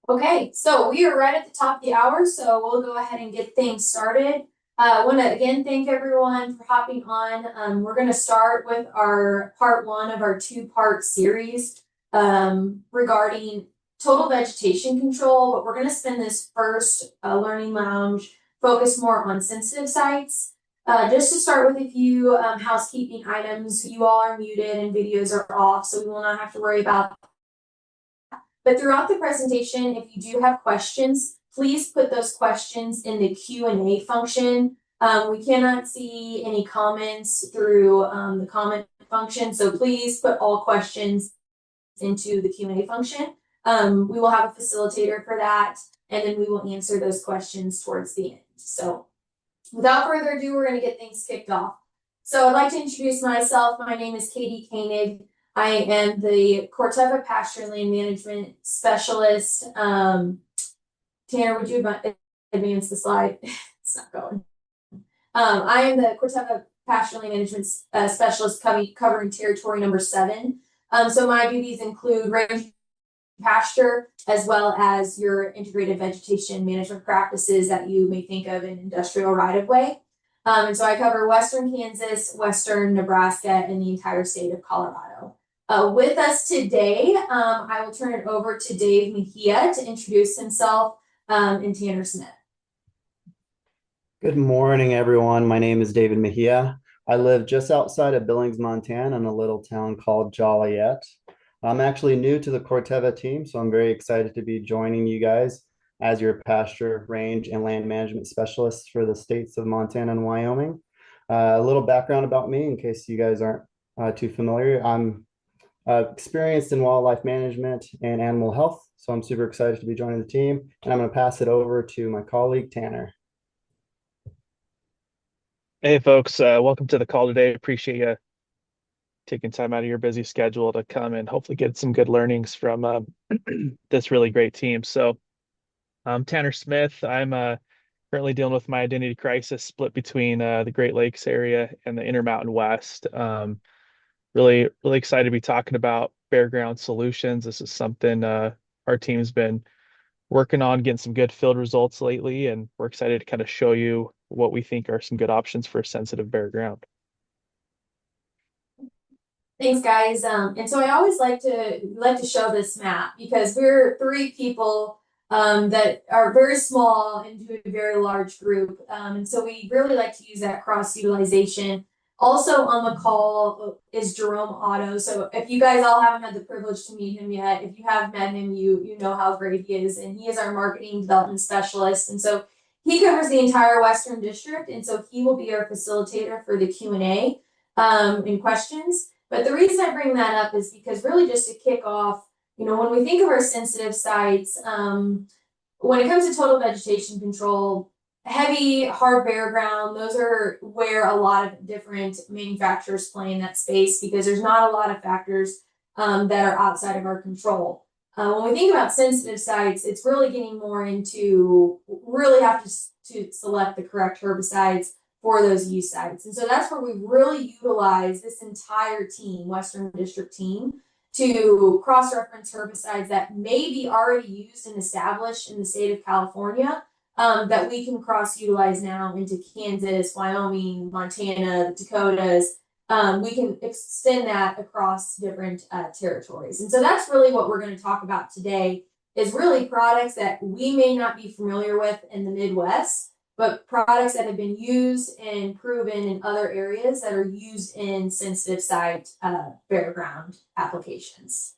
Okay, so we are right at the top of the hour, so we'll go ahead and get things started. I want to again thank everyone for hopping on. We're going to start with our part one of our two-part series regarding total vegetation control, but we're going to spend this first learning lounge focus more on sensitive sites. Just to start with a few housekeeping items, you all are muted and videos are off, so we will not have to worry about. But throughout the presentation, if you do have questions, please put those questions in the Q&A function. We cannot see any comments through the comment function, so please put all questions into the Q&A function. We will have a facilitator for that, and then we will answer those questions towards the end. So without further ado, we're going to get things kicked off. So I'd like to introduce myself. My name is Katie Koenig. I am the Corteva Pasture Land Management Specialist. Tanner, would you advance the slide? It's not going. I am the Corteva Pasture Land Management Specialist covering territory number 7. So my duties include range pasture, as well as your integrated vegetation management practices that you may think of in industrial right-of-way. And so I cover Western Kansas, Western Nebraska, and the entire state of Colorado. With us today, I will turn it over to Dave Mejia to introduce himself and Tanner Smith. Good morning, everyone. My name is David Mejia. I live just outside of Billings, Montana, in a little town called Joliet. I'm actually new to the Corteva team, so I'm very excited to be joining you guys as your pasture, range, and land management specialists for the states of Montana and Wyoming. A little background about me, in case you guys aren't too familiar. I'm experienced in wildlife management and animal health, so I'm super excited to be joining the team. And I'm going to pass it over to my colleague, Tanner. Hey folks, welcome to the call today. Appreciate you taking time out of your busy schedule to come and hopefully get some good learnings from this really great team. So I'm Tanner Smith. I'm currently dealing with my identity crisis split between the Great Lakes area and the Intermountain West. Really excited to be talking about bare ground solutions. This is something our team's been working on, getting some good field results lately, and we're excited to kind of show you what we think are some good options for sensitive bare ground. Thanks, guys. And so I always like to show this map because we're 3 people that are very small into a very large group. And so we really like to use that cross utilization. Also on the call is Jerome Otto. So if you guys all haven't had the privilege to meet him yet, if you have met him, you know how great he is. And he is our marketing development specialist. And so he covers the entire Western District. And so he will be our facilitator for the Q&A and questions. But the reason I bring that up is because really just to kick off, when we think of our sensitive sites, when it comes to total vegetation control, heavy, hard bare ground, those are where a lot of different manufacturers play in that space because there's not a lot of factors that are outside of our control. When we think about sensitive sites, it's really getting more into really have to select the correct herbicides for those use sites. And so that's where we really utilize this entire team, Western District team, to cross-reference herbicides that may be already used and established in the state of California that we can cross-utilize now into Kansas, Wyoming, Montana, the Dakotas. We can extend that across different territories. And so that's really what we're going to talk about today is really products that we may not be familiar with in the Midwest, but products that have been used and proven in other areas that are used in sensitive site bare ground applications.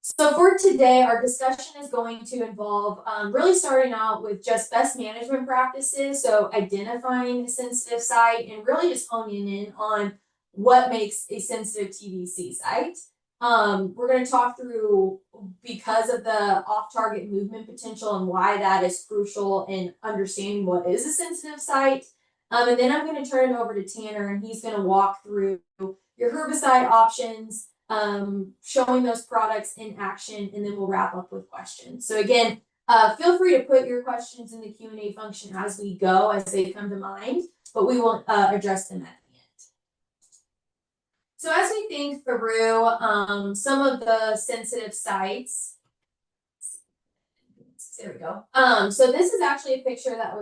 So for today, our discussion is going to involve really starting out with just best management practices. So identifying a sensitive site and really just honing in on what makes a sensitive TVC site. We're going to talk through because of the off-target movement potential and why that is crucial in understanding what is a sensitive site. And then I'm going to turn it over to Tanner, and he's going to walk through your herbicide options, showing those products in action, and then we'll wrap up with questions. So again, feel free to put your questions in the Q&A function as we go, as they come to mind, but we will address them at the end. So as we think through some of the sensitive sites, let's There we go. So this is actually a picture that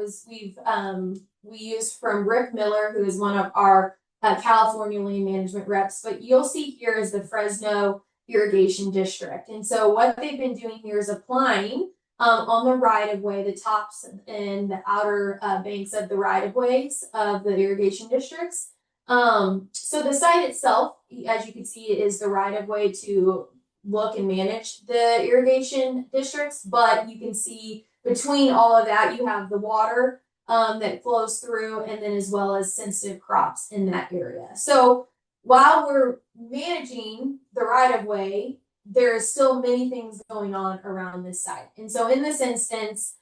we used from Rick Miller, who is one of our California land management reps. But you'll see here is the Fresno irrigation district. And so what they've been doing here is applying on the right of way, the tops and the outer banks of the right of ways of the irrigation districts. So the site itself, as you can see, is the right of way to look and manage the irrigation districts, but you can see between all of that, you have the water that flows through, and then as well as sensitive crops in that area. So while we're managing the right of way, there's still many things going on around this site. And so in this instance,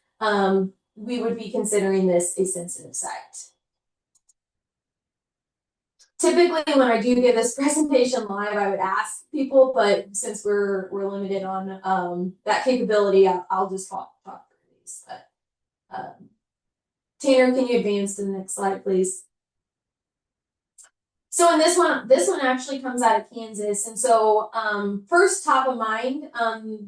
we would be considering this a sensitive site. Typically, when I do give this presentation live, I would ask people, but since we're limited on that capability, I'll just talk through these. But Tanner, can you advance to the next slide, please? So in this one actually comes out of Kansas, and so first top of mind,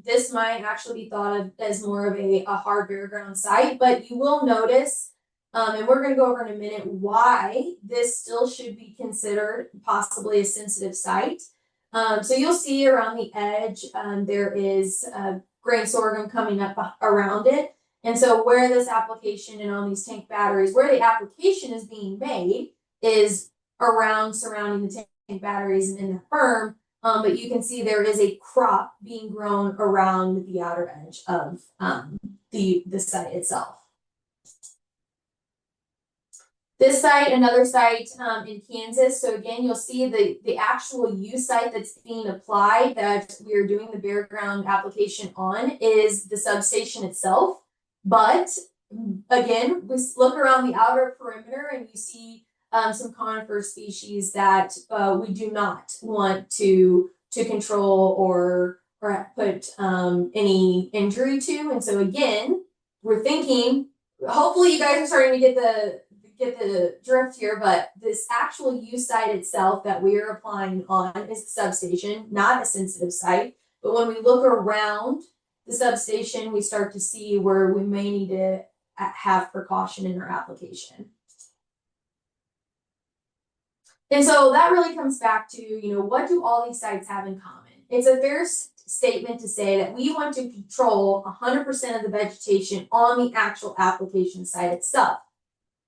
this might actually be thought of as more of a hard bare ground site, but you will notice. And we're going to go over in a minute why this still should be considered possibly a sensitive site. So you'll see around the edge, there is grain sorghum coming up around it. And so where this application and on these tank batteries, where the application is being made is surrounding the tank batteries and in the berm. But you can see there is a crop being grown around the outer edge of the site itself. This site, another site in Kansas. So again, you'll see the actual use site that's being applied that we are doing the bare ground application on is the substation itself. But again, we look around the outer perimeter and you see some conifer species that we do not want to control or put any injury to. And so again, we're thinking, hopefully you guys are starting to get the drift here, but this actual use site itself that we are applying on is the substation, not a sensitive site. But when we look around the substation, we start to see where we may need to have precaution in our application. And so that really comes back to, what do all these sites have in common? It's a fair statement to say that we want to control 100% of the vegetation on the actual application site itself.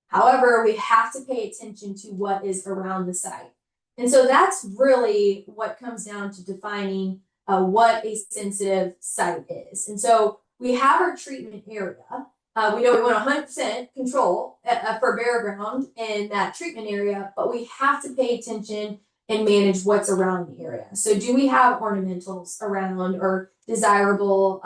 However, we have to pay attention to what is around the site. And so that's really what comes down to defining what a sensitive site is. And so we have our treatment area. We know we want 100% control for bare ground in that treatment area, but we have to pay attention and manage what's around the area. So do we have ornamentals around or desirable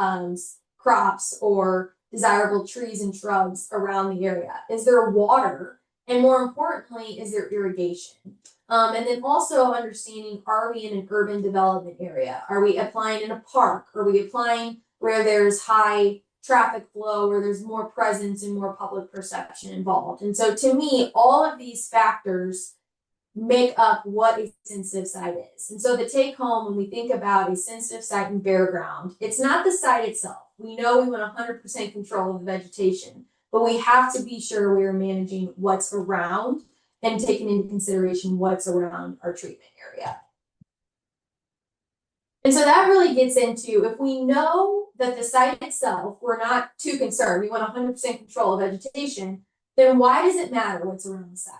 crops or desirable trees and shrubs around the area? Is there water? And more importantly, is there irrigation? And then also understanding, are we in an urban development area? Are we applying in a park? Are we applying where there's high traffic flow, where there's more presence and more public perception involved? And so to me, all of these factors make up what a sensitive site is. And so the take home when we think about a sensitive site in bare ground, it's not the site itself. We know we want 100% control of the vegetation, but we have to be sure we are managing what's around and taking into consideration what's around our treatment area. And so that really gets into, if we know that the site itself, we're not too concerned, we want 100% control of vegetation, then why does it matter what's around the site?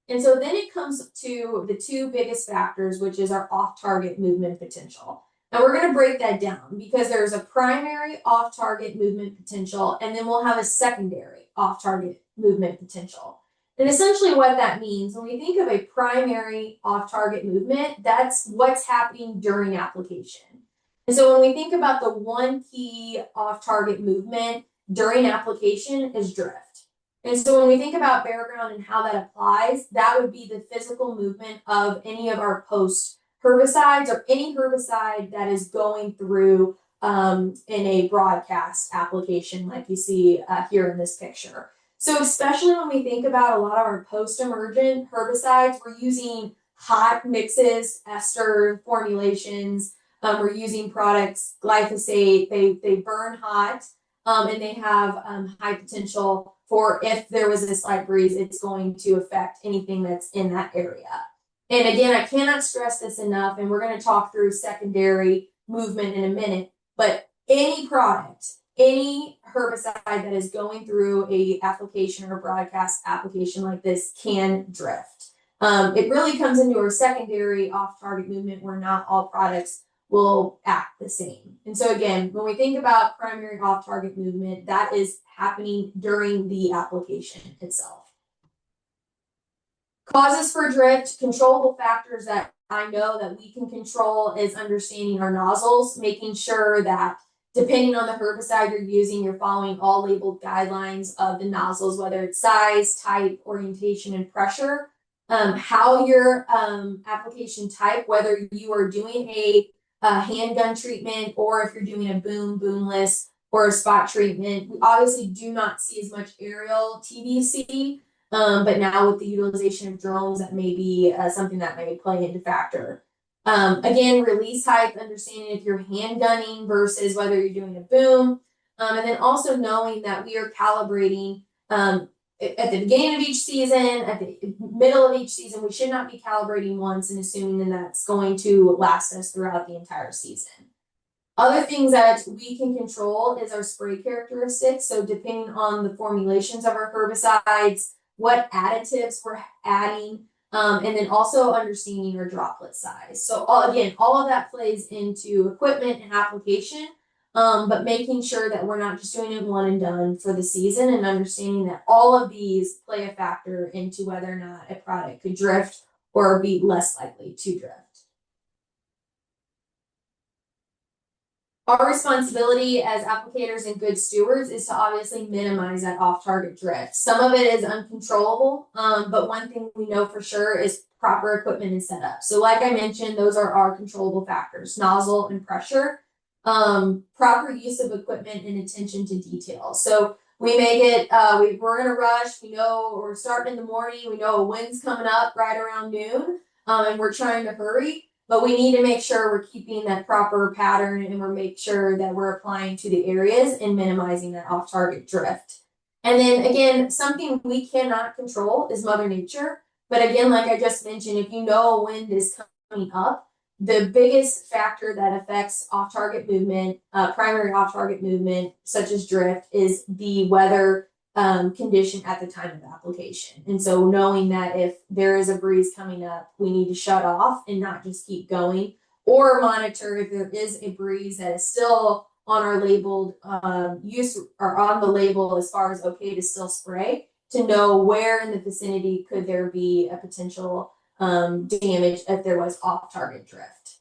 And so then it comes to the two biggest factors, which is our off-target movement potential. Now we're going to break that down because there's a primary off-target movement potential, and then we'll have a secondary off-target movement potential. And essentially what that means, when we think of a primary off-target movement, that's what's happening during application. And so when we think about the one key off-target movement during application is drift. And so when we think about bare ground and how that applies, that would be the physical movement of any of our post herbicides or any herbicide that is going through in a broadcast application like you see here in this picture. So especially when we think about a lot of our post-emergent herbicides, we're using hot mixes, ester formulations. We're using products, glyphosate, they burn hot. and they have high potential for if there was a slight breeze, it's going to affect anything that's in that area. And again, I cannot stress this enough, and we're going to talk through secondary movement in a minute, but any product, any herbicide that is going through a application or broadcast application like this can drift. It really comes into our secondary off-target movement where not all products will act the same. And so again, when we think about primary off-target movement, that is happening during the application itself. Causes for drift, controllable factors that I know that we can control is understanding our nozzles, making sure that depending on the herbicide you're using, you're following all labeled guidelines of the nozzles, whether it's size, type, orientation, and pressure. How your application type, whether you are doing a handgun treatment or if you're doing a boomless, or a spot treatment. We obviously do not see as much aerial TBC, but now with the utilization of drones, that may be something that may play into factor. Again, release height, understanding if you're hand gunning versus whether you're doing a boom. And then also knowing that we are calibrating at the beginning of each season, at the middle of each season. We should not be calibrating once and assuming that that's going to last us throughout the entire season. Other things that we can control is our spray characteristics. So depending on the formulations of our herbicides, what additives we're adding, and then also understanding our droplet size. So all of that plays into equipment and application, but making sure that we're not just doing it one and done for the season, and understanding that all of these play a factor into whether or not a product could drift or be less likely to drift. Our responsibility as applicators and good stewards is to obviously minimize that off-target drift. Some of it is uncontrollable, but one thing we know for sure is proper equipment and setup. So like I mentioned, those are our controllable factors, nozzle and pressure, proper use of equipment and attention to detail. So we may get, we're in a rush, we know we're starting in the morning, we know a wind's coming up right around noon, and we're trying to hurry. But we need to make sure we're keeping that proper pattern and we're making sure that we're applying to the areas and minimizing that off-target drift. And then again, something we cannot control is Mother Nature. But again, like I just mentioned, if you know a wind is coming up, the biggest factor that affects off-target movement, primary off-target movement, such as drift, is the weather condition at the time of application. And so knowing that if there is a breeze coming up, we need to shut off and not just keep going, or monitor if there is a breeze that is still on our labeled use or on the label as far as okay to still spray, to know where in the vicinity could there be a potential damage if there was off-target drift.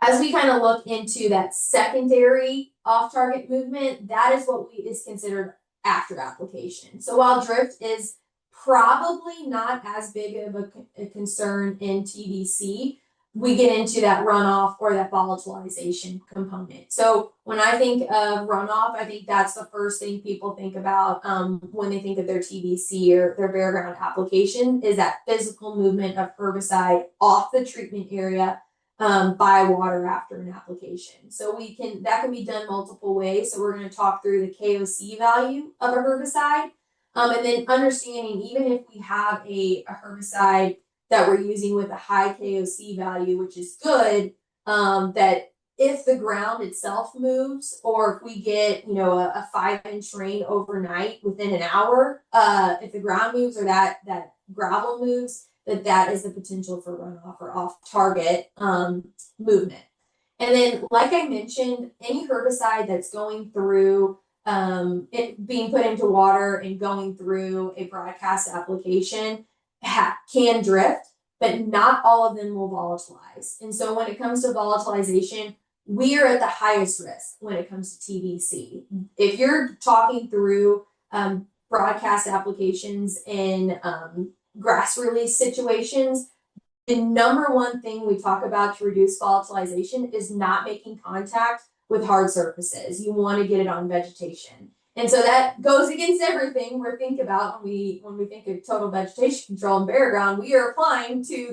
As we kind of look into that secondary off-target movement, that is what is considered after application. So while drift is probably not as big of a concern in TBC, we get into that runoff or that volatilization component. So when I think of runoff, I think that's the first thing people think about when they think of their TBC or their bare ground application, is that physical movement of herbicide off the treatment area by water after an application. So that can be done multiple ways. So we're going to talk through the KOC value of a herbicide, and then understanding even if we have a herbicide that we're using with a high KOC value, which is good, that if the ground itself moves, or if we get, a 5-inch rain overnight within an hour, if the ground moves or that gravel moves, that is the potential for runoff or off-target movement. And then, like I mentioned, any herbicide that's going through it being put into water and going through a broadcast application can drift, but not all of them will volatilize. And so when it comes to volatilization, we are at the highest risk when it comes to TBC. If you're talking through broadcast applications in grass release situations, the number one thing we talk about to reduce volatilization is not making contact with hard surfaces. You want to get it on vegetation. And so that goes against everything we think about when we think of total vegetation control and bare ground. We are applying to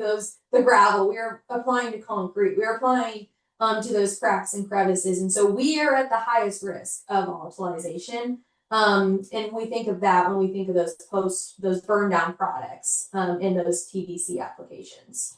the gravel, we are applying to concrete, we are applying to those cracks and crevices. And so we are at the highest risk of volatilization. And we think of that when we think of those burn down products in those TBC applications.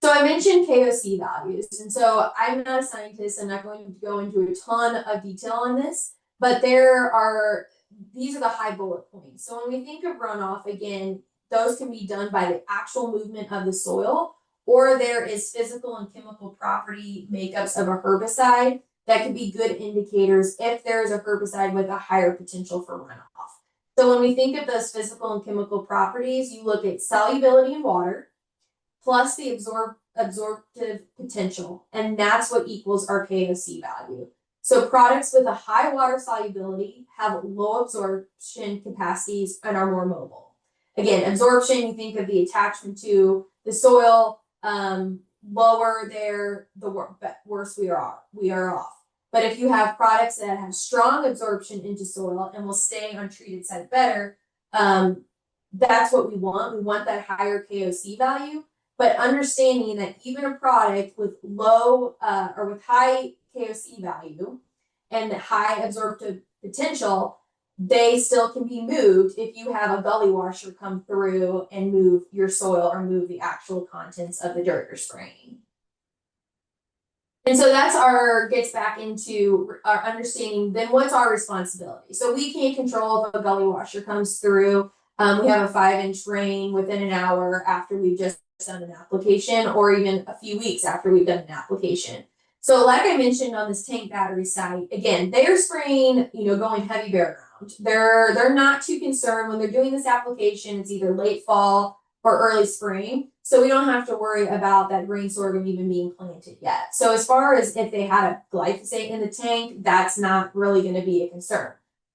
So I mentioned KOC values, and so I'm not a scientist. I'm not going to go into a ton of detail on this, but these are the high bullet points. So when we think of runoff, again, those can be done by the actual movement of the soil, or there is physical and chemical property makeups of a herbicide that could be good indicators if there is a herbicide with a higher potential for runoff. So when we think of those physical and chemical properties, you look at solubility in water plus the absorptive potential, and that's what equals our KOC value. So products with a high water solubility have low absorption capacities and are more mobile. Again, absorption, you think of the attachment to the soil, lower there, the worse we are off. But if you have products that have strong absorption into soil and will stay on treated site better, that's what we want. We want that higher KOC value. But understanding that even a product with low or with high KOC value and high absorptive potential, they still can be moved if you have a gully washer come through and move your soil or move the actual contents of the dirt you're spraying. And so gets back into our understanding, then what's our responsibility? So we can't control if a gully washer comes through. We have a 5-inch rain within an hour after we've just done an application, or even a few weeks after we've done an application. So like I mentioned on this tank battery site, again, they're spraying, going heavy bare ground. They're not too concerned when they're doing this application. It's either late fall or early spring. So we don't have to worry about that grain sorghum even being planted yet. So as far as if they had a glyphosate in the tank, that's not really going to be a concern.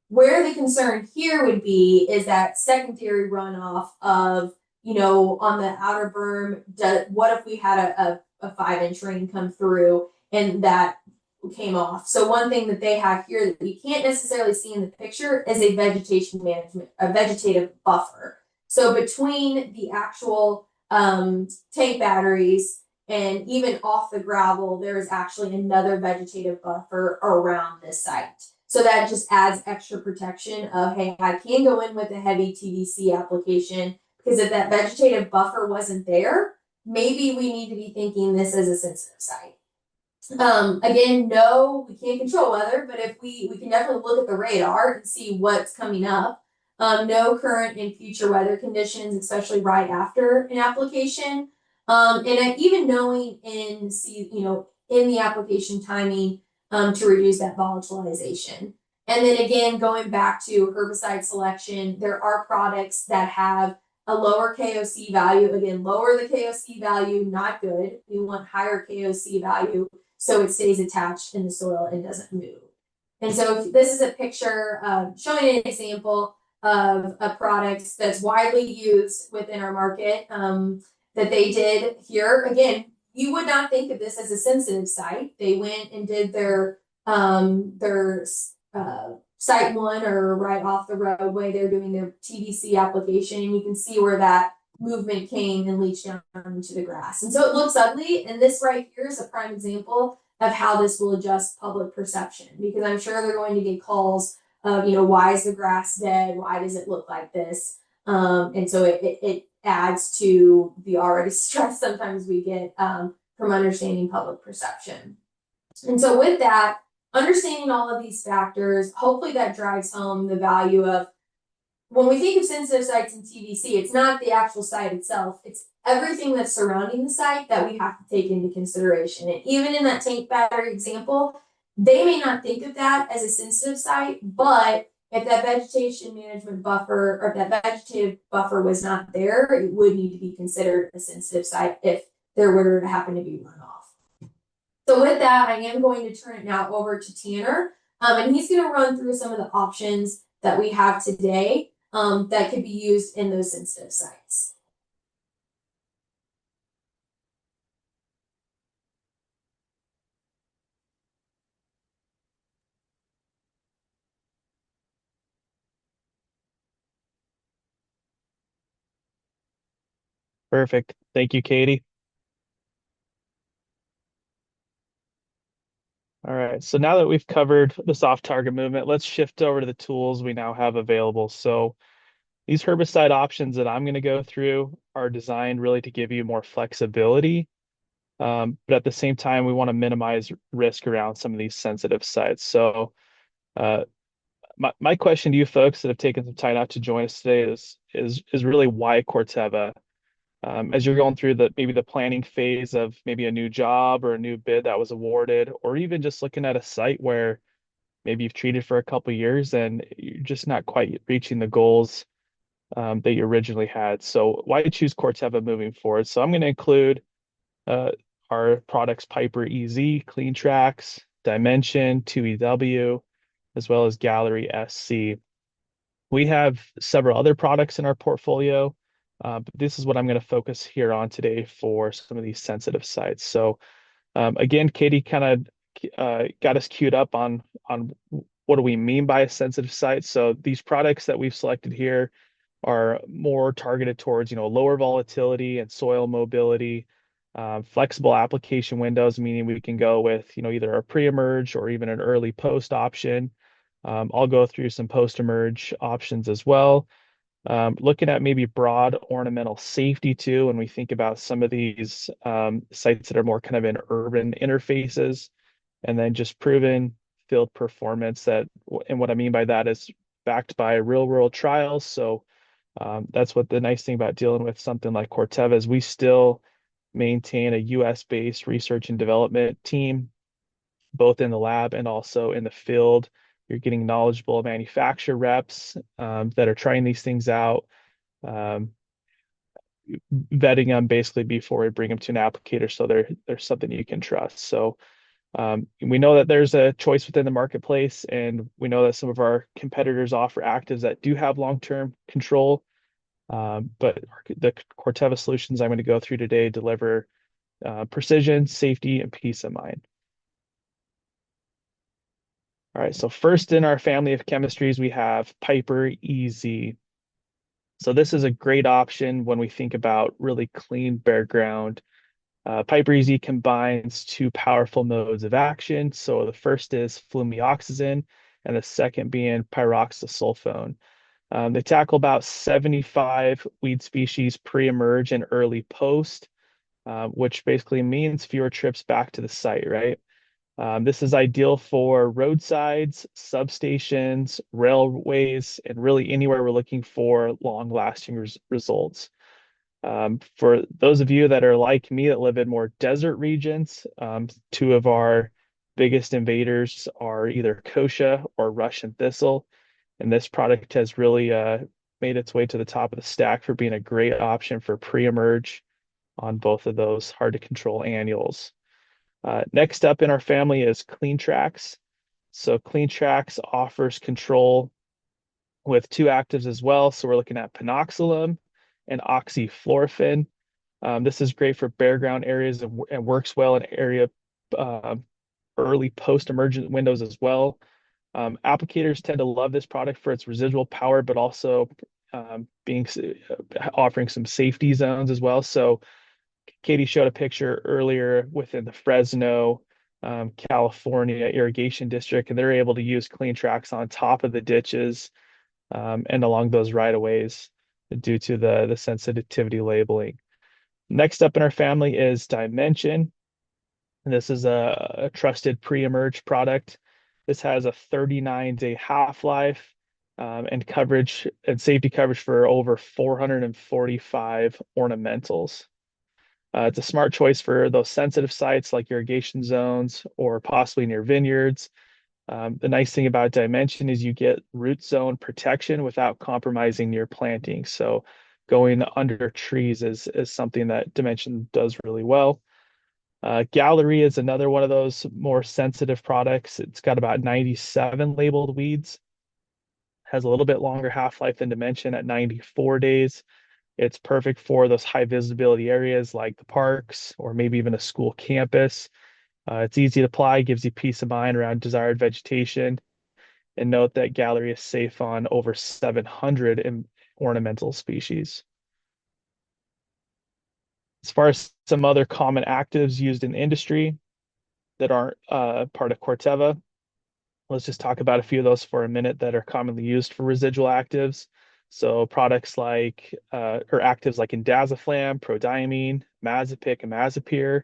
Where the concern here would be is that secondary runoff of, on the outer berm, what if we had a 5-inch rain come through and that came off? So one thing that they have here that you can't necessarily see in the picture is a vegetation management, a vegetative buffer. So between the actual tank batteries and even off the gravel, there is actually another vegetative buffer around this site. So that just adds extra protection of, hey, I can go in with a heavy TBC application, because if that vegetative buffer wasn't there, maybe we need to be thinking this as a sensitive site. Again, no, we can't control weather, but if we can definitely look at the radar and see what's coming up. No current and future weather conditions, especially right after an application. And even knowing in the application timing to reduce that volatilization. And then again, going back to herbicide selection, there are products that have a lower KOC value. Again, lower the KOC value, not good. We want higher KOC value so it stays attached in the soil and doesn't move. And so this is a picture showing an example of a product that's widely used within our market that they did here. Again, you would not think of this as a sensitive site. They went and did their site one, or right off the roadway, they're doing their TBC application, and you can see where that movement came and leached down into the grass. And so it looks ugly, and this right here is a prime example of how this will adjust public perception, because I'm sure they're going to get calls of, why is the grass dead? Why does it look like this? And so it adds to the already stress sometimes we get from understanding public perception. And so with that, understanding all of these factors, hopefully that drives home the value of, when we think of sensitive sites in TBC, it's not the actual site itself, it's everything that's surrounding the site that we have to take into consideration. And even in that tank battery example, they may not think of that as a sensitive site, but if that vegetation management buffer, or if that vegetative buffer was not there, it would need to be considered a sensitive site if there were to happen to be runoff. So with that, I am going to turn it now over to Tanner, and he's going to run through some of the options that we have today that could be used in those sensitive sites. Perfect. Thank you, Katie. All right, so now that we've covered the soft target movement, let's shift over to the tools we now have available. So these herbicide options that I'm going to go through are designed really to give you more flexibility, but at the same time, we want to minimize risk around some of these sensitive sites. So uh, my question to you folks that have taken some time out to join us today is really why Corteva? As you're going through maybe the planning phase of maybe a new job or a new bid that was awarded, or even just looking at a site where maybe you've treated for a couple of years and you're just not quite reaching the goals that you originally had. So why choose Corteva moving forward? So I'm going to include uh, our products Piper EZ, Clean Tracks, Dimension, 2EW, as well as Gallery SC. We have several other products in our portfolio, but this is what I'm going to focus here on today for some of these sensitive sites. So again, Katie kind of got us queued up on what do we mean by a sensitive site. So these products that we've selected here are more targeted towards, lower volatility and soil mobility, flexible application windows, meaning we can go with, either a pre-emerge or even an early post option. I'll go through some post-emerge options as well. Looking at maybe broad ornamental safety too, when we think about some of these sites that are more kind of in urban interfaces, and then just proven field performance and what I mean by that is backed by real world trials. So that's what the nice thing about dealing with something like Corteva is we still maintain a US based research and development team, both in the lab and also in the field. You're getting knowledgeable manufacturer reps that are trying these things out, um, vetting them basically before we bring them to an applicator, so there's something you can trust. So we know that there's a choice within the marketplace, and we know that some of our competitors offer actives that do have long-term control. But the Corteva solutions I'm going to go through today deliver precision, safety, and peace of mind. All right, so first in our family of chemistries, we have Piper EZ. So this is a great option when we think about really clean bare ground. Piper EZ combines two powerful modes of action. So the first is flumioxazin, and the second being pyroxasulfone. They tackle about 75 weed species pre-emerge and early post, which basically means fewer trips back to the site, right? This is ideal for roadsides, substations, railways, and really anywhere we're looking for long-lasting results. For those of you that are like me that live in more desert regions, two of our biggest invaders are either kochia or Russian thistle, and this product has really made its way to the top of the stack for being a great option for pre-emerge on both of those hard to control annuals. Next up in our family is Clean Tracks. So Clean Tracks offers control with two actives as well. So we're looking at pinoxylum and oxyfluorphin. This is great for bare ground areas and works well in area uh, early post-emergent windows as well. Applicators tend to love this product for its residual power, but also being offering some safety zones as well. So Katie showed a picture earlier within the Fresno, California irrigation district, and they're able to use Clean Tracks on top of the ditches and along those right of ways due to the sensitivity labeling. Next up in our family is Dimension. This is a trusted pre-emerge product. This has a 39-day half-life and coverage and safety coverage for over 445 ornamentals. It's a smart choice for those sensitive sites like irrigation zones or possibly near vineyards. The nice thing about Dimension is you get root zone protection without compromising your planting. So going under trees is something that Dimension does really well. Gallery is another one of those more sensitive products. It's got about 97 labeled weeds, has a little bit longer half-life than Dimension at 94 days. It's perfect for those high visibility areas like the parks or maybe even a school campus. It's easy to apply, gives you peace of mind around desired vegetation. And note that Gallery is safe on over 700 ornamental species. As far as some other common actives used in industry, that aren't part of Corteva. Let's just talk about a few of those for a minute that are commonly used for residual actives. So products like or actives like indaziflam, prodiamine, mazipic, and mazipir,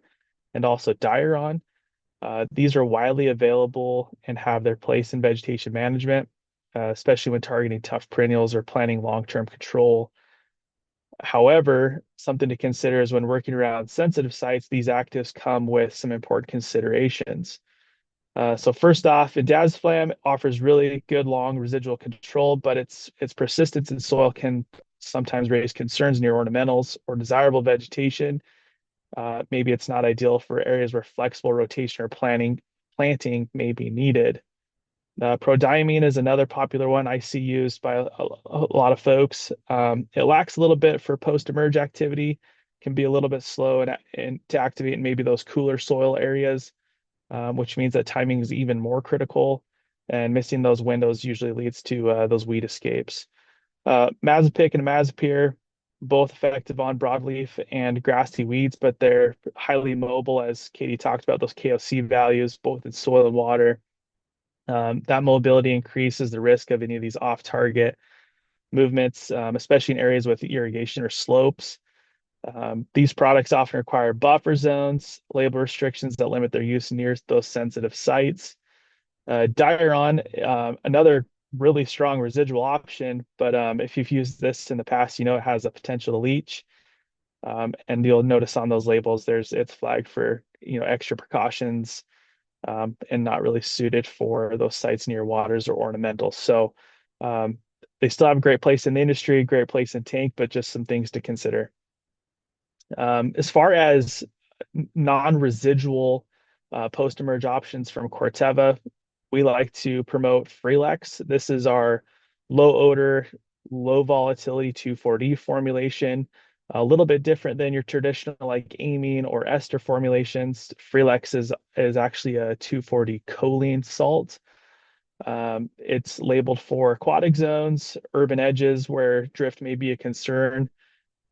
and also diuron. These are widely available and have their place in vegetation management, especially when targeting tough perennials or planning long-term control. However, something to consider is when working around sensitive sites, these actives come with some important considerations. So first off, indaziflam offers really good long residual control, but its persistence in soil can sometimes raise concerns near ornamentals or desirable vegetation. Maybe it's not ideal for areas where flexible rotation or planting may be needed. Prodiamine is another popular one I see used by a lot of folks. It lacks a little bit for post-emerge activity, can be a little bit slow and to activate in maybe those cooler soil areas, which means that timing is even more critical. And missing those windows usually leads to those weed escapes. Mazipic and Mazipir, both effective on broadleaf and grassy weeds, but they're highly mobile, as Katie talked about, those KOC values, both in soil and water. That mobility increases the risk of any of these off-target movements, especially in areas with irrigation or slopes. These products often require buffer zones, label restrictions that limit their use near those sensitive sites. Diuron, another really strong residual option, but if you've used this in the past, you know it has a potential to leach. And you'll notice on those labels, it's flagged for extra precautions, and not really suited for those sites near waters or ornamentals. So they still have a great place in the industry, great place in tank, but just some things to consider. As far as non-residual post-emerge options from Corteva, we like to promote Freelex. This is our low odor, low volatility 2,4-D formulation. A little bit different than your traditional like amine or ester formulations. Freelex is actually a 2,4-D choline salt. It's labeled for aquatic zones, urban edges where drift may be a concern.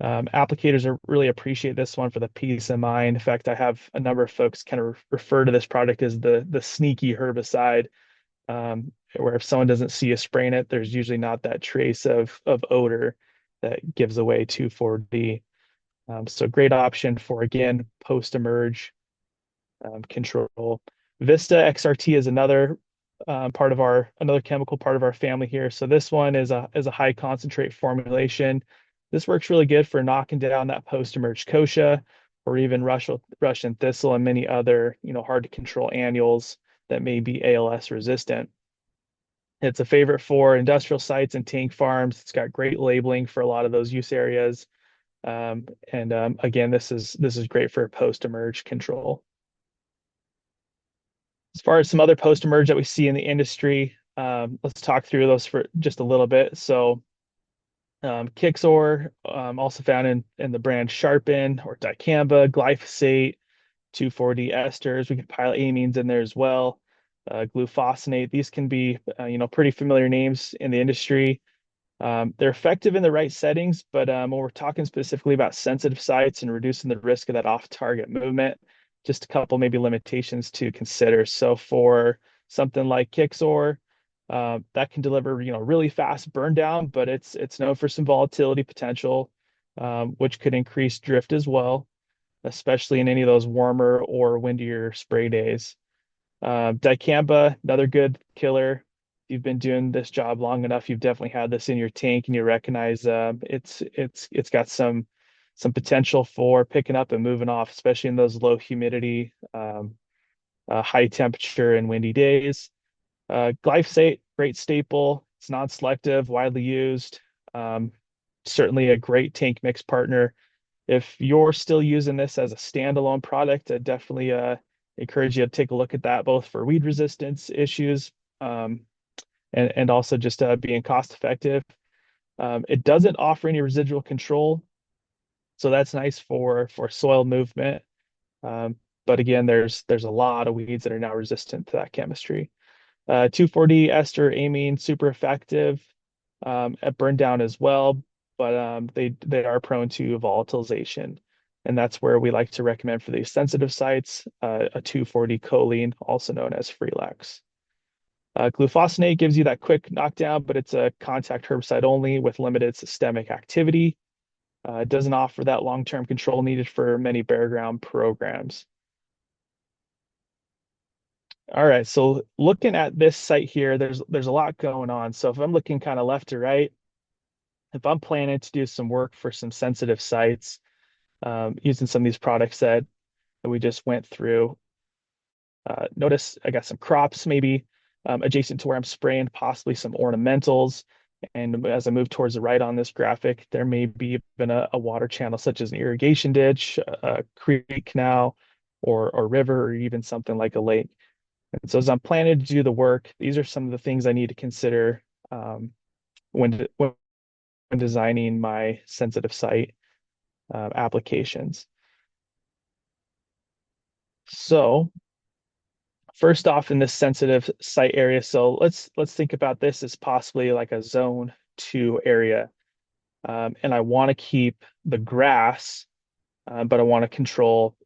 Applicators really appreciate this one for the peace of mind. In fact, I have a number of folks kind of refer to this product as the sneaky herbicide, where if someone doesn't see you spraying it, there's usually not that trace of odor that gives away 2,4-D. So great option for, again, post-emerge control. Vista XRT is another chemical part of our family here. So this one is a high concentrate formulation. This works really good for knocking down that post-emerge kochia or even Russian thistle and many other hard to control annuals that may be ALS resistant. It's a favorite for industrial sites and tank farms. It's got great labeling for a lot of those use areas. And again, this is great for post-emerge control. As far as some other post-emerge that we see in the industry, let's talk through those for just a little bit. So Kixor, also found in the brand Sharpen or dicamba, glyphosate, 2,4-D esters. We can pile amines in there as well. Glufosinate. These can be pretty familiar names in the industry. They're effective in the right settings, but when we're talking specifically about sensitive sites and reducing the risk of that off-target movement, just a couple maybe limitations to consider. So for something like Kixor, that can deliver really fast burn down, but it's known for some volatility potential, which could increase drift as well, especially in any of those warmer or windier spray days. Dicamba, another good killer. If you've been doing this job long enough, you've definitely had this in your tank, and you recognize it's got some potential for picking up and moving off, especially in those low humidity, high temperature and windy days. Glyphosate, great staple. It's non-selective, widely used. Certainly a great tank mix partner. If you're still using this as a standalone product, I definitely encourage you to take a look at that, both for weed resistance issues, and also just being cost effective. It doesn't offer any residual control, so that's nice for soil movement. But again, there's a lot of weeds that are now resistant to that chemistry. 2,4-D ester amine, super effective at burn down as well, but they are prone to volatilization. And that's where we like to recommend for these sensitive sites, a 2,4-D choline, also known as Freelex. Glufosinate gives you that quick knockdown, but it's a contact herbicide only with limited systemic activity. It doesn't offer that long-term control needed for many bare ground programs. All right, so looking at this site here, there's a lot going on. So if I'm looking kind of left to right, if I'm planning to do some work for some sensitive sites, using some of these products that we just went through, notice I got some crops maybe adjacent to where I'm spraying, possibly some ornamentals. And as I move towards the right on this graphic, there may be even a water channel such as an irrigation ditch, a creek, canal, or river, or even something like a lake. And so as I'm planning to do the work, these are some of the things I need to consider when designing my sensitive site applications. So first off, in this sensitive site area, so let's think about this as possibly like a zone 2 area. And I want to keep the grass, but I want to control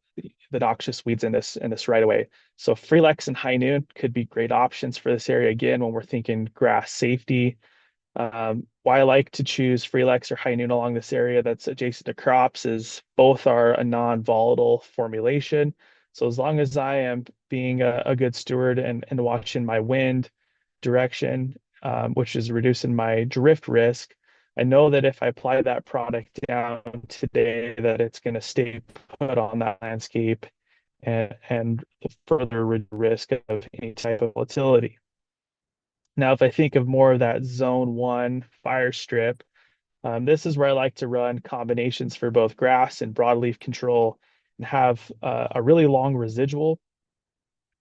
the noxious weeds in this right away. So Freelex and High Noon could be great options for this area again when we're thinking grass safety. Why I like to choose Freelex or High Noon along this area that's adjacent to crops is both are a non-volatile formulation. So as long as I am being a good steward and watching my wind direction, which is reducing my drift risk, I know that if I apply that product down today, that it's going to stay put on that landscape and further risk of any type of volatility. Now, if I think of more of that zone 1 fire strip, this is where I like to run combinations for both grass and broadleaf control and have a really long residual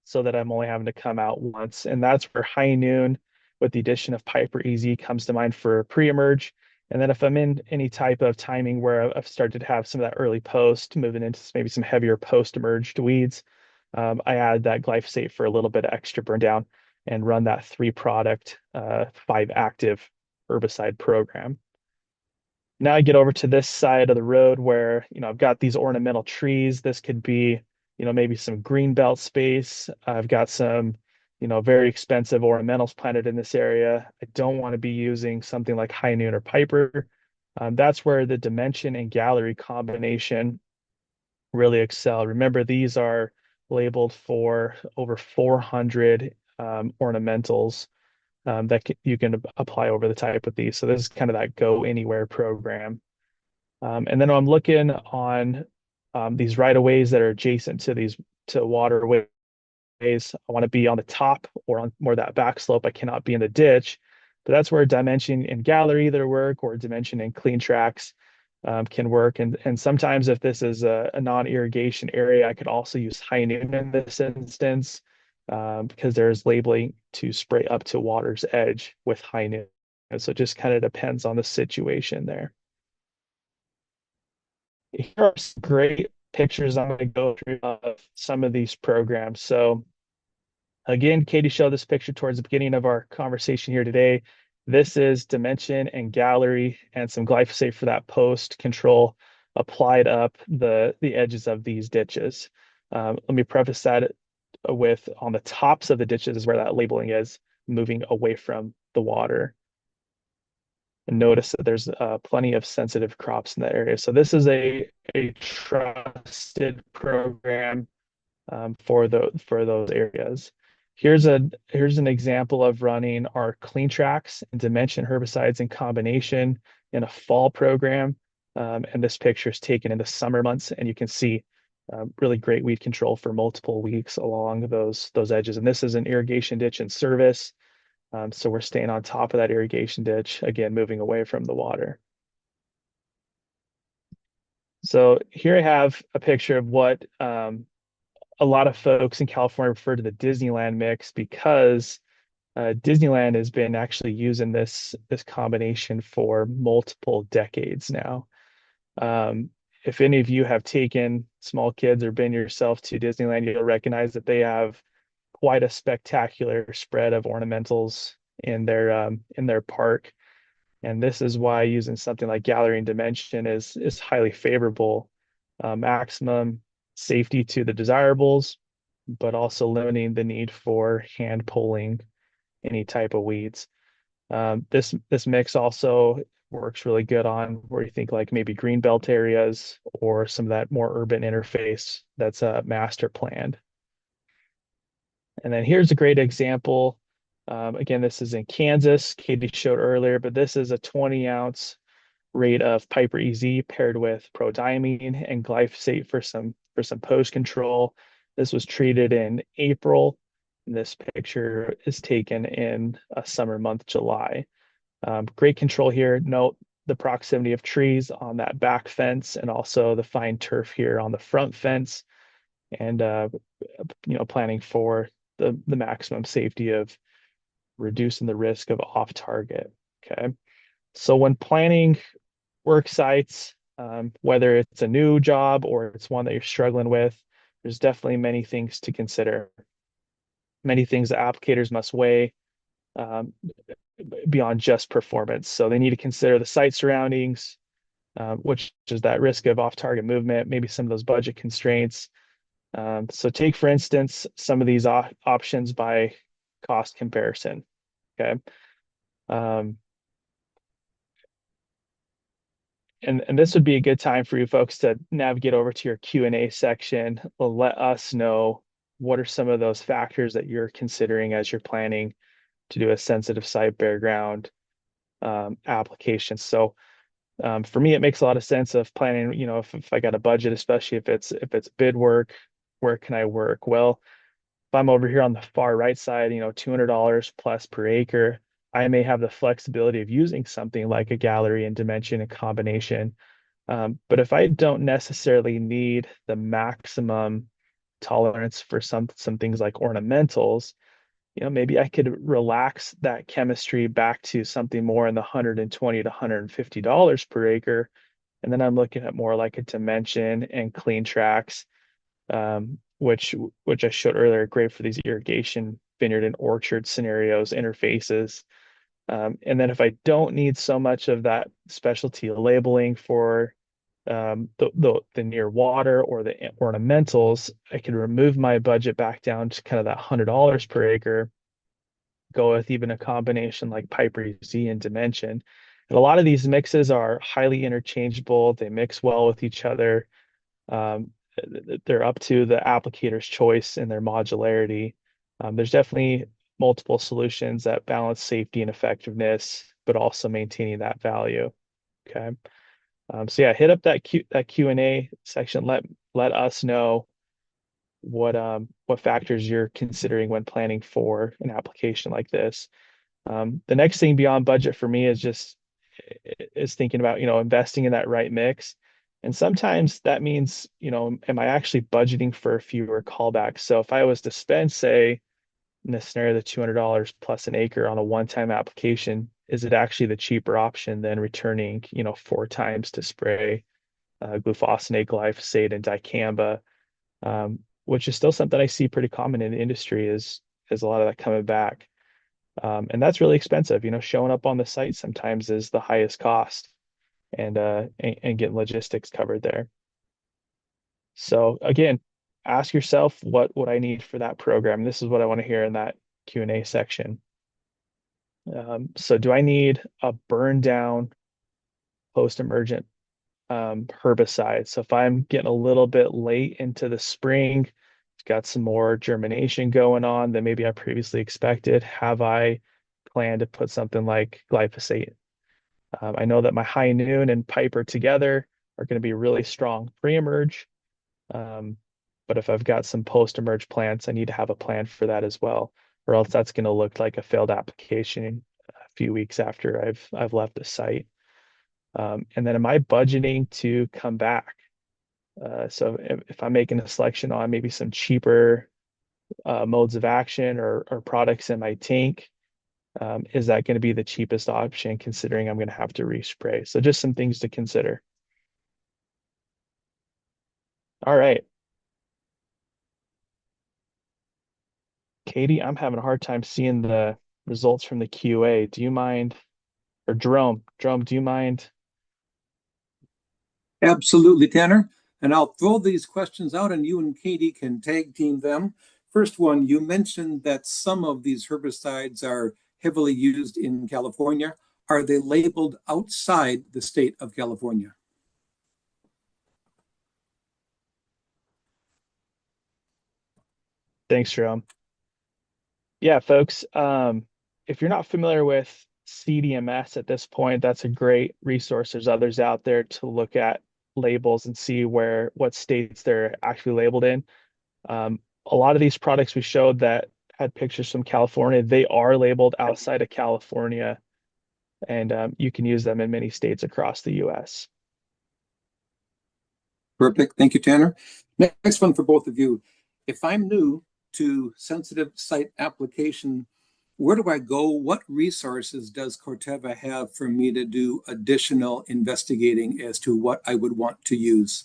so that I'm only having to come out once. And that's where High Noon with the addition of Piper Easy comes to mind for pre-emerge. And then if I'm in any type of timing where I've started to have some of that early post, moving into maybe some heavier post-emerged weeds, I add that glyphosate for a little bit of extra burn down and run that 3-product, 5-active herbicide program. Now I get over to this side of the road where, I've got these ornamental trees. This could be, maybe some green belt space. I've got some, very expensive ornamentals planted in this area. I don't want to be using something like High Noon or Piper. That's where the dimension and gallery combination really excel. Remember, these are labeled for over 400 ornamentals that you can apply over the type with these. So this is kind of that go anywhere program. And then I'm looking on these right of ways that are adjacent to these waterways. I want to be on the top or on more that back slope. I cannot be in the ditch, but that's where dimension and gallery either work or dimension and clean tracks can work. And sometimes if this is a non-irrigation area, I could also use High Noon in this instance because there's labeling to spray up to water's edge with High Noon. And so it just kind of depends on the situation there. Here are some great pictures I'm going to go through of some of these programs. So again, Katie showed this picture towards the beginning of our conversation here today. This is dimension and gallery and some glyphosate for that post control applied up the edges of these ditches. Let me preface that with on the tops of the ditches is where that labeling is moving away from the water. And notice that there's plenty of sensitive crops in that area. So this is a trusted program for those areas. Here's an example of running our clean tracks and dimension herbicides in combination in a fall program. And this picture is taken in the summer months, and you can see really great weed control for multiple weeks along those edges. And this is an irrigation ditch in service. So we're staying on top of that irrigation ditch, again, moving away from the water. So here I have a picture of what a lot of folks in California refer to the Disneyland mix because Disneyland has been actually using this combination for multiple decades now. If any of you have taken small kids or been yourself to Disneyland, you'll recognize that they have quite a spectacular spread of ornamentals in their park. And this is why using something like Gallery and Dimension is highly favorable maximum safety to the desirables, but also limiting the need for hand pulling any type of weeds. This mix also works really good on where you think like maybe green belt areas or some of that more urban interface that's master planned. And then here's a great example. Again, this is in Kansas. Katie showed earlier, but this is a 20-ounce rate of Piper EZ paired with prodiamine and glyphosate for some post control. This was treated in April. This picture is taken in a summer month, July. Great control here. Note the proximity of trees on that back fence and also the fine turf here on the front fence, and planning for the maximum safety of reducing the risk of off target. Okay. So when planning work sites, whether it's a new job or it's one that you're struggling with, there's definitely many things to consider, many things that applicators must weigh um, beyond just performance. So they need to consider the site surroundings, which is that risk of off-target movement, maybe some of those budget constraints. So take, for instance, some of these options by cost comparison. Okay. Um, and this would be a good time for you folks to navigate over to your Q&A section. Let us know what are some of those factors that you're considering as you're planning to do a sensitive site bare ground application. So for me, it makes a lot of sense of planning, if I got a budget, especially if it's bid work, where can I work? Well, if I'm over here on the far right side, $200 plus per acre, I may have the flexibility of using something like a gallery and dimension and combination. But if I don't necessarily need the maximum tolerance for some things like ornamentals, maybe I could relax that chemistry back to something more in the $120 to $150 per acre. And then I'm looking at more like a dimension and clean tracks, which I showed earlier, great for these irrigation, vineyard and orchard scenarios, interfaces. And then if I don't need so much of that specialty labeling for the near water or the ornamentals, I can remove my budget back down to kind of that $100 per acre, go with even a combination like Piper Z and Dimension. And a lot of these mixes are highly interchangeable. They mix well with each other. Um, they're up to the applicator's choice and their modularity. There's definitely multiple solutions that balance safety and effectiveness, but also maintaining that value. Okay. So yeah, hit up that Q&A section. Let us know what factors you're considering when planning for an application like this. The next thing beyond budget for me is thinking about, investing in that right mix. And sometimes that means, am I actually budgeting for fewer callbacks? So if I was to spend, say, in this scenario, the $200 plus an acre on a one-time application, is it actually the cheaper option than returning, 4 times to spray glufosinate, glyphosate, and dicamba, which is still something I see pretty common in the industry is a lot of that coming back. And that's really expensive. Showing up on the site sometimes is the highest cost, and getting logistics covered there. So again, ask yourself what would I need for that program? This is what I want to hear in that Q&A section. So do I need a burn down post-emergent herbicide? So if I'm getting a little bit late into the spring, it's got some more germination going on than maybe I previously expected, have I planned to put something like glyphosate? I know that my high noon and Piper together are going to be really strong pre-emerge. But if I've got some post-emerge plants, I need to have a plan for that as well, or else that's going to look like a failed application a few weeks after I've left the site. And then am I budgeting to come back? So if I'm making a selection on maybe some cheaper modes of action or products in my tank, is that going to be the cheapest option considering I'm going to have to respray? So just some things to consider. All right. Katie, I'm having a hard time seeing the results from the QA. Do you mind, or Jerome, do you mind? Absolutely, Tanner. And I'll throw these questions out and you and Katie can tag team them. First one, you mentioned that some of these herbicides are heavily used in California. Are they labeled outside the state of California? Thanks, Jerome. Yeah, folks, if you're not familiar with CDMS at this point, that's a great resource. There's others out there to look at labels and see what states they're actually labeled in. A lot of these products we showed that had pictures from California, they are labeled outside of California, and you can use them in many states across the US. Perfect. Thank you, Tanner. Next one for both of you. If I'm new to sensitive site application, where do I go? What resources does Corteva have for me to do additional investigating as to what I would want to use?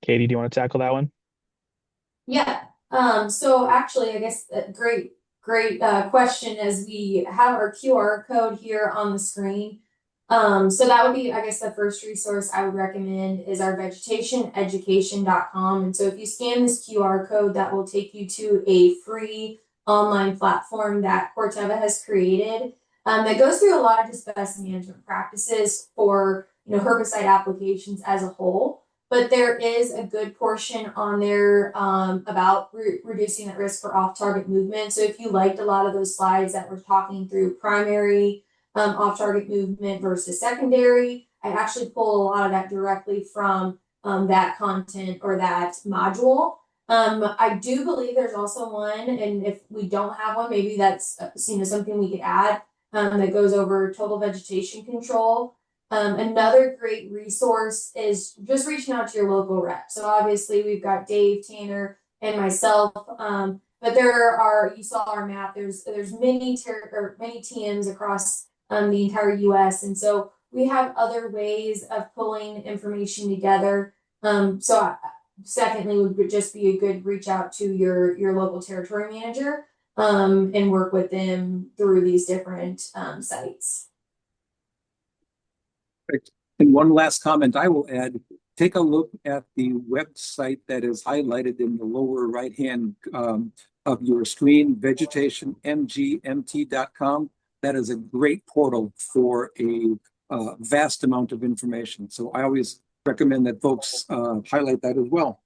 Katie, do you want to tackle that one? Yeah. So actually, I guess a great question as we have our QR code here on the screen. So that would be, I guess, the first resource I would recommend is our vegetationeducation.com. And so if you scan this QR code, that will take you to a free online platform that Corteva has created that goes through a lot of just best management practices for herbicide applications as a whole. But there is a good portion on there about reducing that risk for off-target movement. So if you liked a lot of those slides that were talking through primary off-target movement versus secondary, I actually pull a lot of that directly from that content or that module. I do believe there's also one, and if we don't have one, maybe that's seen as something we could add that goes over total vegetation control. Another great resource is just reaching out to your local rep. So obviously we've got Dave, Tanner, and myself. But you saw our map. There's many TMs across the entire U.S. And so we have other ways of pulling information together. Secondly, would just be a good reach out to your local territory manager and work with them through these different sites. And one last comment I will add, take a look at the website that is highlighted in the lower right-hand of your screen, vegetationmgmt.com. That is a great portal for a vast amount of information. So I always recommend that folks highlight that as well.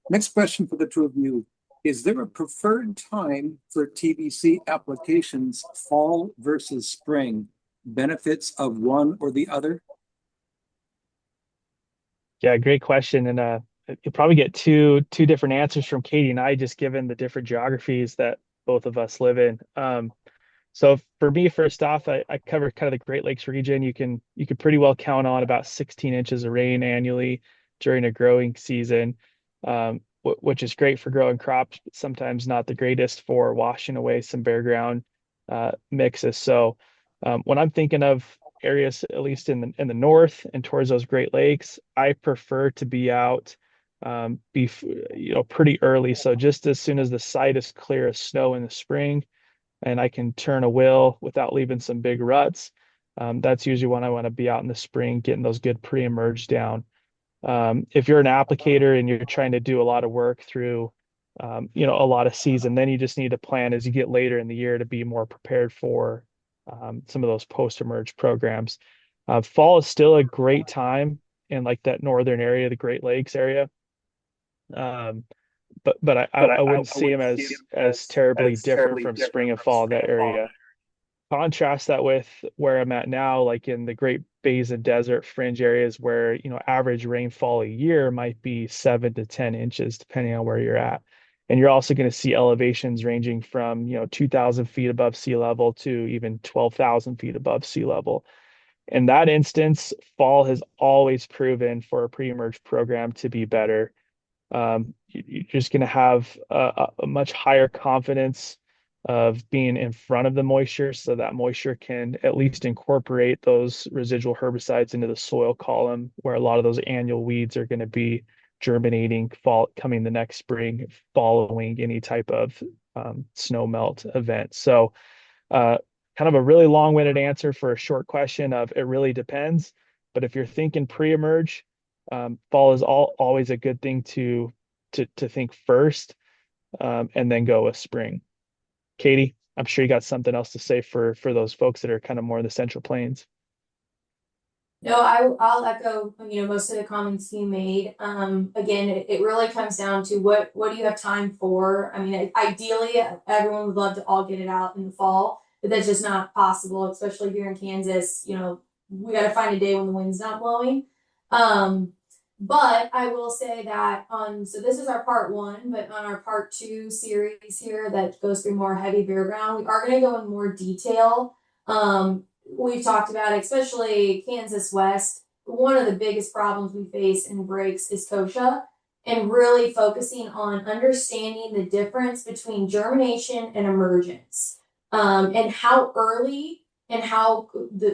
Next question for the two of you. Is there a preferred time for TVC applications, fall versus spring? Benefits of one or the other? Yeah, great question. And you'll probably get two different answers from Katie and I, just given the different geographies that both of us live in. So for me, first off, I cover kind of the Great Lakes region. You can pretty well count on about 16 inches of rain annually during a growing season, which is great for growing crops, but sometimes not the greatest for washing away some bare ground mixes. So when I'm thinking of areas, at least in the north and towards those Great Lakes, I prefer to be out pretty early. So just as soon as the site is clear of snow in the spring, and I can turn a wheel without leaving some big ruts. That's usually when I want to be out in the spring, getting those good pre-emerge down. If you're an applicator and you're trying to do a lot of work through, a lot of season, then you just need to plan as you get later in the year to be more prepared for some of those post-emerge programs. Fall is still a great time in like that northern area, the Great Lakes area. But I wouldn't see them as terribly different from spring and fall in that area. Contrast that with where I'm at now, like in the Great Basin Desert fringe areas where, average rainfall a year might be 7 to 10 inches, depending on where you're at. And you're also going to see elevations ranging from, 2,000 feet above sea level to even 12,000 feet above sea level. In that instance, fall has always proven for a pre-emerge program to be better. You're just going to have a much higher confidence of being in front of the moisture, so that moisture can at least incorporate those residual herbicides into the soil column, where a lot of those annual weeds are going to be germinating coming the next spring following any type of snow melt event. So kind of a really long-winded answer for a short question of it really depends. But if you're thinking pre-emerge, fall is always a good thing to think first, and then go with spring. Katie, I'm sure you got something else to say for those folks that are kind of more in the Central Plains. No, I'll echo, most of the comments you made. Again, it really comes down to what do you have time for? I mean, ideally, everyone would love to all get it out in the fall, but that's just not possible, especially here in Kansas. We got to find a day when the wind's not blowing. But I will say that so this is our part one, but on our part two series here that goes through more heavy bare ground, we are going to go in more detail. We've talked about, especially Kansas West, one of the biggest problems we face in breaks is kochia, and really focusing on understanding the difference between germination and emergence, and how early and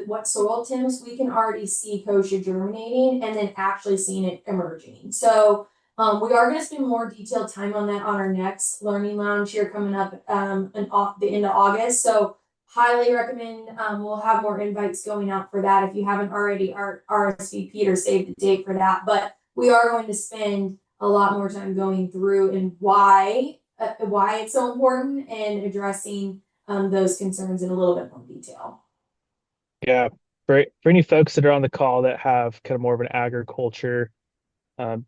what soil temps we can already see kochia germinating and then actually seeing it emerging. So we are going to spend more detailed time on that on our next learning lounge here coming up the end of August. So highly recommend, we'll have more invites going out for that if you haven't already RSVP'd or saved the date for that. But we are going to spend a lot more time going through and why it's so important and addressing those concerns in a little bit more detail. Yeah, for any folks that are on the call that have kind of more of an agriculture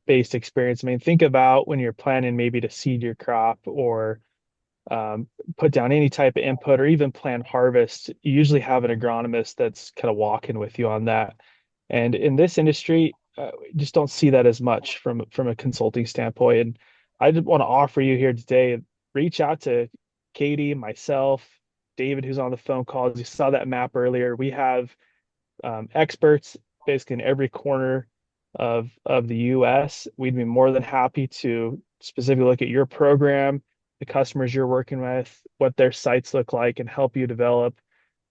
based experience, I mean, think about when you're planning maybe to seed your crop or put down any type of input or even plan harvest. You usually have an agronomist that's kind of walking with you on that. And in this industry, just don't see that as much from a consulting standpoint. And I just want to offer you here today, reach out to Katie, myself, David, who's on the phone calls. You saw that map earlier. We have experts basically in every corner of the U.S. We'd be more than happy to specifically look at your program, the customers you're working with, what their sites look like, and help you develop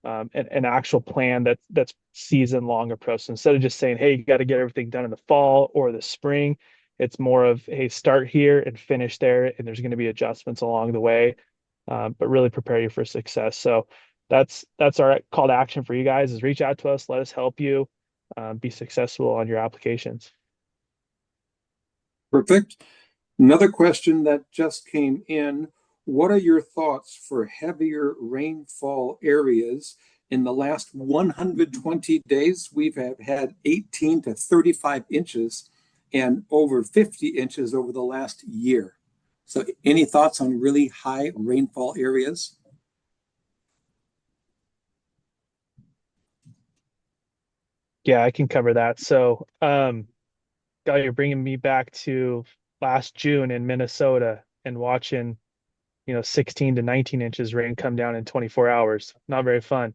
an actual plan that's season long approach. So instead of just saying, hey, you got to get everything done in the fall or the spring, it's more of, hey, start here and finish there, and there's going to be adjustments along the way, but really prepare you for success. So that's our call to action for you guys: is reach out to us, let us help you be successful on your applications. Perfect. Another question that just came in: what are your thoughts for heavier rainfall areas? In the last 120 days, we've had 18 to 35 inches and over 50 inches over the last year. So any thoughts on really high rainfall areas? Yeah, I can cover that. So, you're bringing me back to last June in Minnesota and watching, 16 to 19 inches rain come down in 24 hours. Not very fun.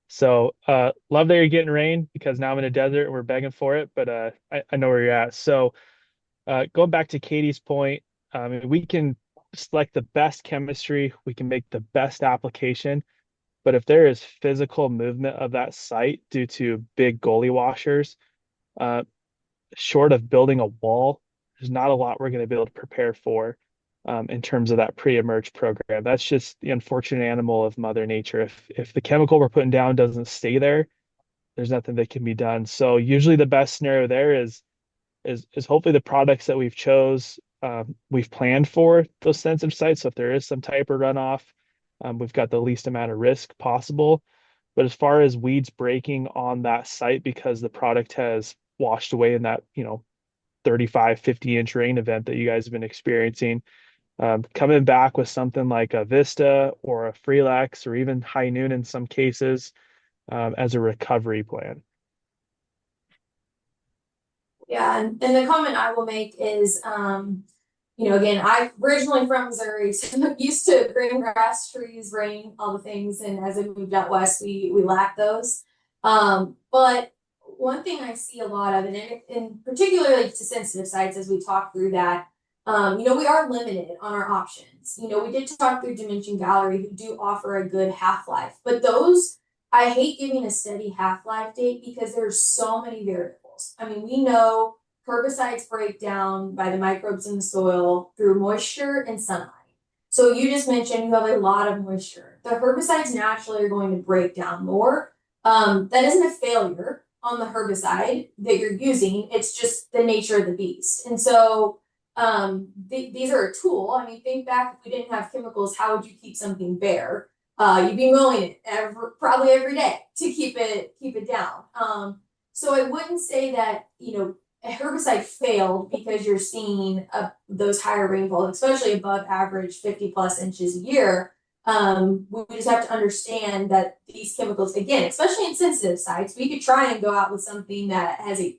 So, love that you're getting rain, because now I'm in a desert and we're begging for it, but I know where you're at. So, going back to Katie's point, we can select the best chemistry, we can make the best application, but if there is physical movement of that site due to big gully washers, uh, short of building a wall, there's not a lot we're going to be able to prepare for in terms of that pre-emerge program. That's just the unfortunate animal of Mother Nature. If the chemical we're putting down doesn't stay there, there's nothing that can be done. So usually the best scenario there is hopefully the products that we've planned for those sensitive sites. So if there is some type of runoff, we've got the least amount of risk possible. But as far as weeds breaking on that site because the product has washed away in that 35 50-inch rain event that you guys have been experiencing, coming back with something like a Vista or a Freelex or even High Noon in some cases as a recovery plan. Yeah, and the comment I will make is, again, I'm originally from Missouri, so I'm used to green grass, trees, rain, all the things. And as I moved out west, we lack those. But one thing I see a lot of, and particularly to sensitive sites, as we talk through that, we are limited on our options. We did talk through Dimension Gallery, who do offer a good half-life, but those, I hate giving a steady half-life date because there's so many variables. I mean, we know herbicides break down by the microbes in the soil through moisture and sunlight. So you just mentioned you have a lot of moisture. The herbicides naturally are going to break down more. That isn't a failure on the herbicide that you're using. It's just the nature of the beast. And so these are a tool. I mean, think back, if we didn't have chemicals, how would you keep something bare? You'd be mowing it probably every day to keep it down. So I wouldn't say that, a herbicide failed because you're seeing those higher rainfalls, especially above average 50 plus inches a year. We just have to understand that these chemicals, again, especially in sensitive sites, we could try and go out with something that has a,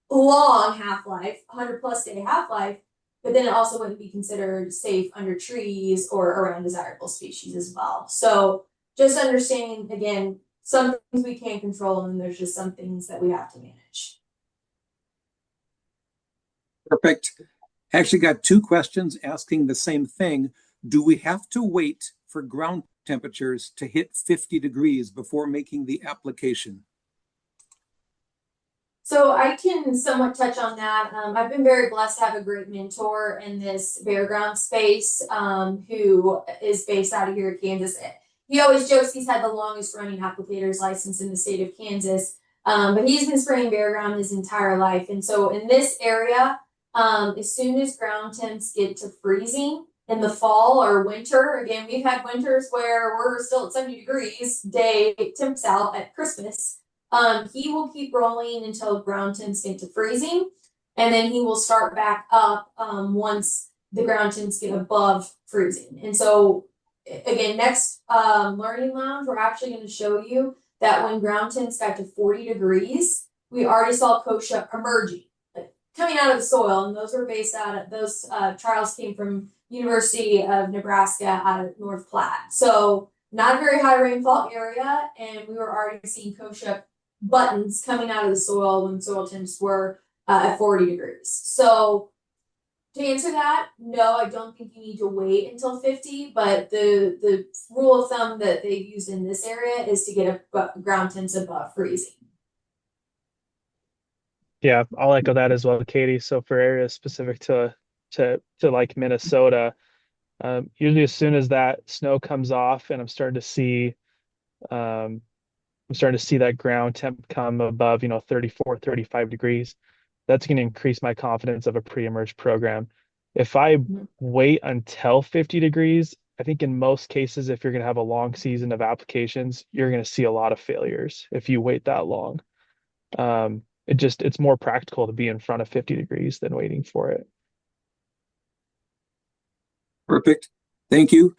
long half-life, 100 plus day half-life, but then it also wouldn't be considered safe under trees or around desirable species as well. So just understanding, again, some things we can't control, and there's just some things that we have to manage. Perfect. Actually got two questions asking the same thing. Do we have to wait for ground temperatures to hit 50 degrees before making the application? So I can somewhat touch on that. I've been very blessed to have a great mentor in this bare ground space, who is based out of here in Kansas. He always jokes he's had the longest running applicator's license in the state of Kansas, but he's been spraying bare ground his entire life. And so in this area, as soon as ground temps get to freezing in the fall or winter, again, we've had winters where we're still at 70 degrees day temps out at Christmas. He will keep rolling until ground temps get to freezing, and then he will start back up once the ground temps get above freezing. And so, again, next learning lounge, we're actually going to show you that when ground temps got to 40 degrees, we already saw kochia emerging, coming out of the soil, and those were based out of those trials came from University of Nebraska out of North Platte. So not a very high rainfall area, and we were already seeing kochia buttons coming out of the soil when soil temps were at 40 degrees. So to answer that, no, I don't think you need to wait until 50, but the rule of thumb that they've used in this area is to get a ground temps above freezing. Yeah, I'll echo that as well, Katie. So for areas specific to like Minnesota, usually as soon as that snow comes off and I'm starting to see that ground temp come above, 34, 35 degrees, that's going to increase my confidence of a pre-emerge program. If I wait until 50 degrees, I think in most cases, if you're going to have a long season of applications, you're going to see a lot of failures if you wait that long. It's more practical to be in front of 50 degrees than waiting for it. Perfect. Thank you.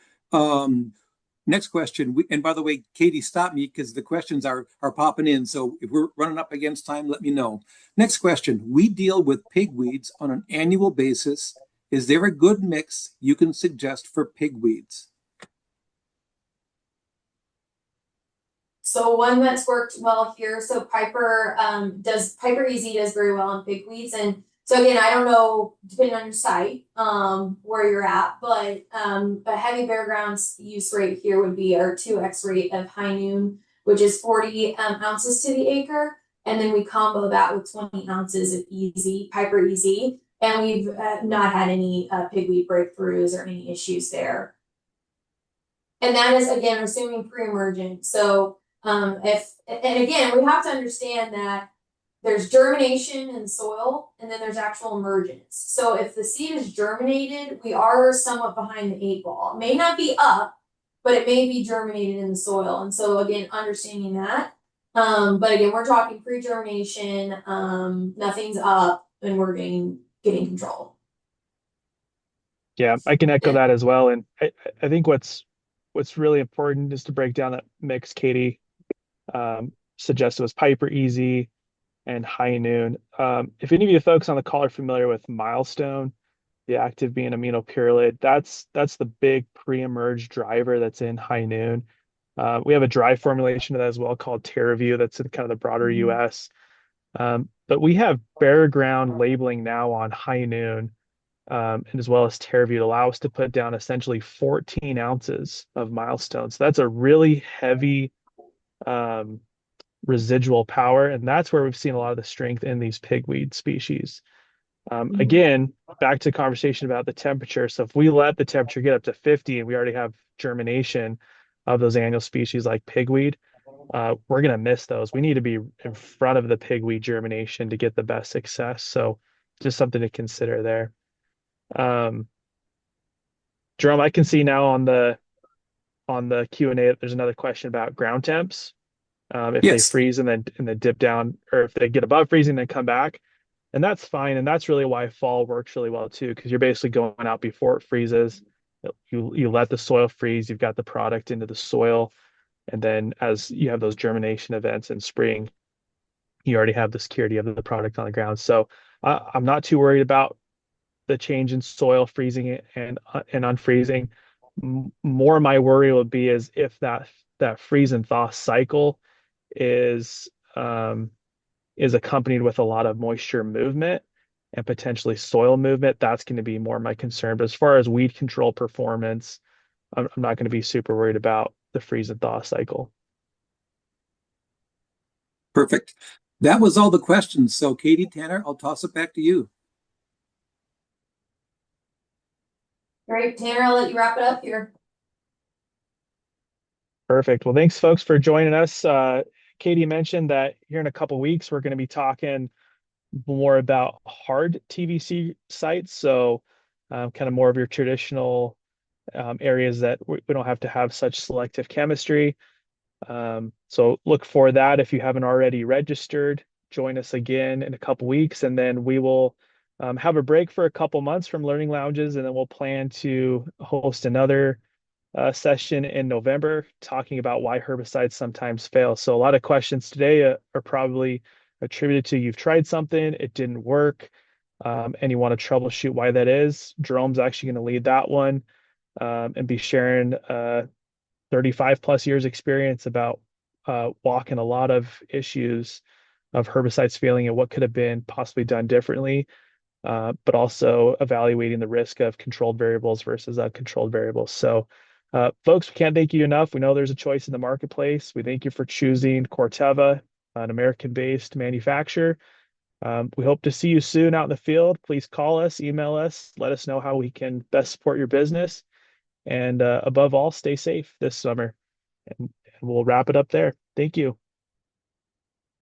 Next question. And by the way, Katie, stop me because the questions are popping in. So if we're running up against time, let me know. Next question. We deal with pigweeds on an annual basis. Is there a good mix you can suggest for pigweeds? So one that's worked well here. So Piper Easy does very well on pigweeds. And so again, I don't know, depending on your site, where you're at, but a heavy bare grounds use rate here would be our 2x rate of high noon, which is 40 ounces to the acre. And then we combo that with 20 ounces of Piper Easy. And we've not had any pigweed breakthroughs or any issues there. And that is, again, assuming pre-emergent. So and again, we have to understand that there's germination in the soil, and then there's actual emergence. So if the seed is germinated, we are somewhat behind the 8 ball. It may not be up, but it may be germinated in the soil. And so again, understanding that. But again, we're talking pre-germination, nothing's up, and we're getting control. Yeah, I can echo that as well. And I think what's really important is to break down that mix Katie suggested was Piper Easy and High Noon. If any of you folks on the call are familiar with Milestone, the active being aminopyrrolate, that's the big pre-emerge driver that's in High Noon. We have a dry formulation of that as well called TerraView that's in kind of the broader US. But we have bare ground labeling now on High Noon, and as well as TerraView to allow us to put down essentially 14 ounces of Milestone. So that's a really heavy residual power, and that's where we've seen a lot of the strength in these pigweed species. Again, back to the conversation about the temperature. So if we let the temperature get up to 50 and we already have germination of those annual species like pigweed, we're going to miss those. We need to be in front of the pigweed germination to get the best success. So just something to consider there. Jerome, I can see now on the Q&A that there's another question about ground temps. If they Yes. freeze and then dip down, or if they get above freezing and then come back. And that's fine. And that's really why fall works really well too, because you're basically going out before it freezes. You let the soil freeze, you've got the product into the soil. And then as you have those germination events in spring, you already have the security of the product on the ground. So I'm not too worried about the change in soil freezing it and unfreezing. More my worry would be is if that freeze and thaw cycle is accompanied with a lot of moisture movement and potentially soil movement. That's going to be more my concern. But as far as weed control performance, I'm not going to be super worried about the freeze and thaw cycle. Perfect. That was all the questions. So Katie, Tanner, I'll toss it back to you. Great, Tanner, I'll let you wrap it up here. Perfect. Well, thanks folks for joining us. Katie mentioned that here in a couple weeks, we're going to be talking more about hard TVC sites. So kind of more of your traditional areas that we don't have to have such selective chemistry. So look for that. If you haven't already registered, join us again in a couple weeks, and then we will have a break for a couple months from learning lounges, and then we'll plan to host another session in November talking about why herbicides sometimes fail. So a lot of questions today are probably attributed to you've tried something, it didn't work, and you want to troubleshoot why that is. Jerome's actually going to lead that one and be sharing 35 plus years experience about walking a lot of issues of herbicides failing and what could have been possibly done differently, but also evaluating the risk of controlled variables versus uncontrolled variables. So folks, we can't thank you enough. We know there's a choice in the marketplace. We thank you for choosing Corteva, an American-based manufacturer. We hope to see you soon out in the field. Please call us, email us, let us know how we can best support your business. And above all, stay safe this summer. And we'll wrap it up there. Thank you.